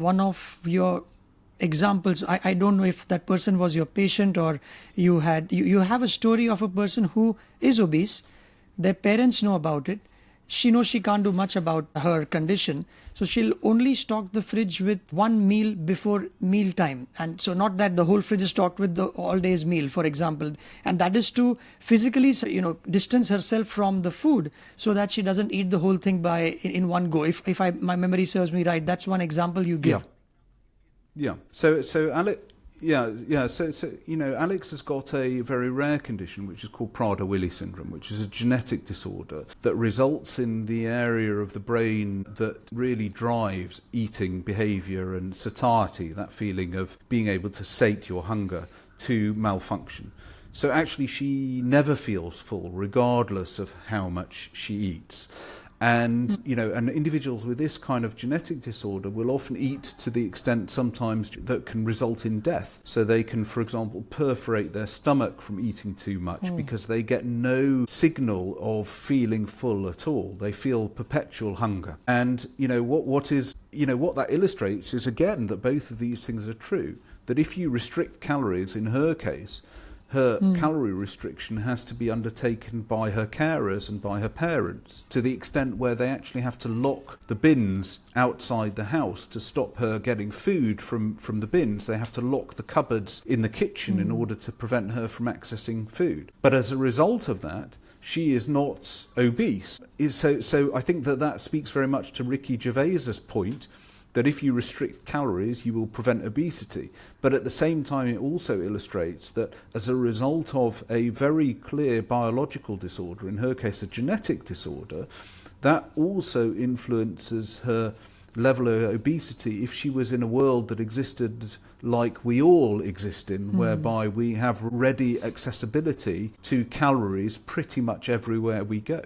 one of your examples, I don't know if that person was your patient or you have a story of a person who is obese. Their parents know about it. She knows she can't do much about her condition, so she'll only stock the fridge with one meal before meal time. And so not that the whole fridge is stocked with the all day's meal, for example, and that is to physically distance herself from the food so that she doesn't eat the whole thing in one go. If my memory serves me right, that's one example you give. Yeah. So Alex, Alex has got a very rare condition which is called Prader-Willi syndrome, which is a genetic disorder that results in the area of the brain that really drives eating behavior and satiety, that feeling of being able to sate your hunger, to malfunction. So actually she never feels full regardless of how much she eats. And, and individuals with this kind of genetic disorder will often eat to the extent sometimes that can result in death. So they can, for example, perforate their stomach from eating too much because they get no signal of feeling full at all. They feel perpetual hunger. And, what that illustrates is, again, that both of these things are true. That if you restrict calories, in her case, her calorie restriction has to be undertaken by her carers and by her parents, to the extent where they actually have to lock the bins outside the house to stop her getting food from the bins. They have to lock the cupboards in the kitchen in order to prevent her from accessing food. But as a result of that, she is not obese. So I think that speaks very much to Ricky Gervais's point, that if you restrict calories, you will prevent obesity. But at the same time, it also illustrates that as a result of a very clear biological disorder, in her case a genetic disorder, that also influences her level of obesity if she was in a world that existed like we all exist in, whereby we have ready accessibility to calories pretty much everywhere we go.